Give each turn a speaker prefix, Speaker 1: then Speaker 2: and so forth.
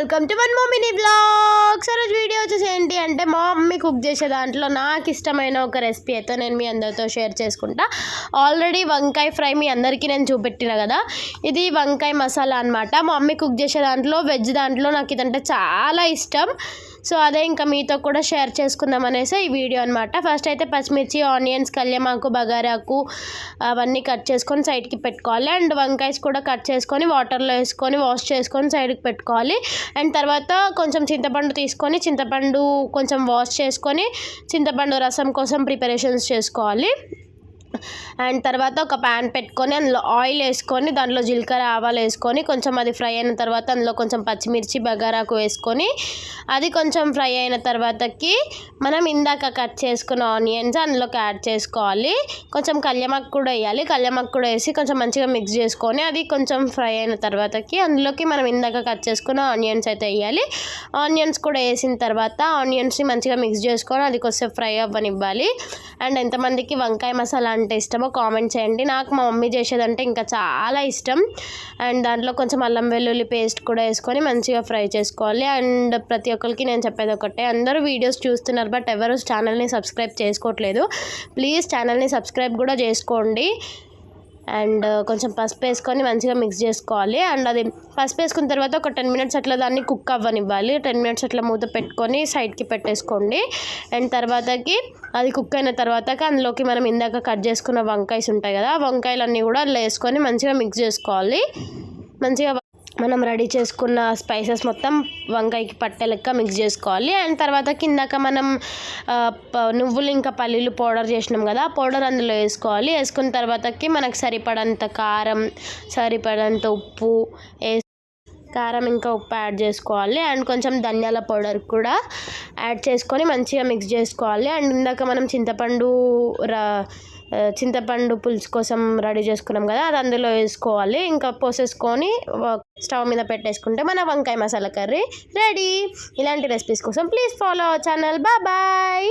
Speaker 1: Welcome to one more mini vlogs. ఆ రోజు video వచ్చేసి ఏంటి అంటే మా మమ్మీ కుక్ చేసే దాంట్లో నాకు ఇష్టమైన ఒక రెసిపీ అయితే నేను మీ అందరితో షేర్ చేసుకుంటా. ఆల్రెడీ వంకాయ ఫ్రై మీ అందరికీ నేను చూపెట్టిన కదా, ఇది వంకాయ మసాలా అనమాట. మా మమ్మీ కుక్ చేసే దాంట్లో వెజ్ దాంట్లో నాకు ఇదంటే చాలా ఇష్టం. సో అదే ఇంకా మీతో కూడా షేర్ చేసుకుందాం అనేసి ఈ వీడియో అనమాట. ఫస్ట్ అయితే పచ్చిమిర్చి, ఆనియన్స్, కళ్యామాకు, బగారాకు అవన్నీ కట్ చేసుకొని సైడ్కి పెట్టుకోవాలి. అండ్ వంకాయస్ కూడా కట్ చేసుకొని వాటర్లో వేసుకొని వాష్ చేసుకొని సైడ్కి పెట్టుకోవాలి. అండ్ తర్వాత కొంచెం చింతపండు తీసుకొని చింతపండు కొంచెం వాష్ చేసుకొని చింతపండు రసం కోసం ప్రిపరేషన్స్ చేసుకోవాలి. అండ్ తర్వాత ఒక ప్యాన్ పెట్టుకొని అందులో ఆయిల్ వేసుకొని దాంట్లో జీలకర్ర ఆవాలు వేసుకొని కొంచెం అది ఫ్రై అయిన తర్వాత అందులో కొంచెం పచ్చిమిర్చి, బగారాకు వేసుకొని అది కొంచెం ఫ్రై అయిన తర్వాతకి మనం ఇందాక కట్ చేసుకున్న ఆనియన్స్ అందులోకి యాడ్ చేసుకోవాలి. కొంచెం కళ్యామాకు కూడా వేయాలి. కళ్యామాకు కూడా వేసి కొంచెం మంచిగా మిక్స్ చేసుకొని అది కొంచెం ఫ్రై అయిన తర్వాతకి అందులోకి మనం ఇందాక కట్ చేసుకున్న ఆనియన్స్ అయితే వేయాలి. ఆనియన్స్ కూడా వేసిన తర్వాత ఆనియన్స్ని మంచిగా మిక్స్ చేసుకొని అది కొంచెం ఫ్రై అవ్వనివ్వాలి. అండ్ ఎంతమందికి వంకాయ మసాలా అంటే ఇష్టమో కామెంట్ చేయండి. నాకు మా మమ్మీ చేసేదంటే ఇంకా చాలా ఇష్టం. అండ్ దాంట్లో కొంచెం అల్లం వెల్లుల్లి పేస్ట్ కూడా వేసుకొని మంచిగా ఫ్రై చేసుకోవాలి. అండ్ ప్రతి ఒక్కరికి నేను చెప్పేది ఒకటే, అందరూ వీడియోస్ చూస్తున్నారు బట్ ఎవరు ఛానల్ని సబ్స్క్రైబ్ చేసుకోవట్లేదు. ప్లీజ్ ఛానల్ని సబ్స్క్రైబ్ కూడా చేసుకోండి. అండ్ కొంచెం పసుపు వేసుకొని మంచిగా మిక్స్ చేసుకోవాలి. అండ్ అది పసుపు వేసుకున్న తర్వాత ఒక 10 మినిట్స్ అట్లా దాన్ని కుక్ అవ్వనివ్వాలి. 10 మినిట్స్ అట్లా మూత పెట్టుకొని సైడ్కి పెట్టేసుకోండి. అండ్ తర్వాతకి అది కుక్ అయిన తర్వాత అందులోకి మనం ఇందాక కట్ చేసుకున్న వంకాయస్ ఉంటాయి కదా, వంకాయలన్నీ కూడా అందులో వేసుకొని మంచిగా మిక్స్ చేసుకోవాలి. మంచిగా మనం రెడీ చేసుకున్న స్పైసెస్ మొత్తం వంకాయకి పట్టే లెక్క మిక్స్ చేసుకోవాలి. అండ్ తర్వాత కిందాక మనం నువ్వులు ఇంకా పల్లీలు పౌడర్ చేసినాం కదా, ఆ పౌడర్ అందులో వేసుకోవాలి. వేసుకున్న తర్వాతకి మనకు సరిపడంత కారం, సరిపడంత ఉప్పు కారం ఇంకా ఉప్పు యాడ్ చేసుకోవాలి. అండ్ కొంచెం ధనియాల పౌడర్ కూడా యాడ్ చేసుకొని మంచిగా మిక్స్ చేసుకోవాలి. అండ్ ఇందాక మనం చింతపండు పులుసు కోసం రెడీ చేసుకున్నాం కదా, అది అందులో వేసుకోవాలి. ఇంకా పోసేసుకొని స్టవ్ మీద పెట్టేసుకుంటే మన వంకాయ మసాలా కర్రీ రెడీ. ఇలాంటి రెసిపీస్ కోసం please follow our channel. Bye.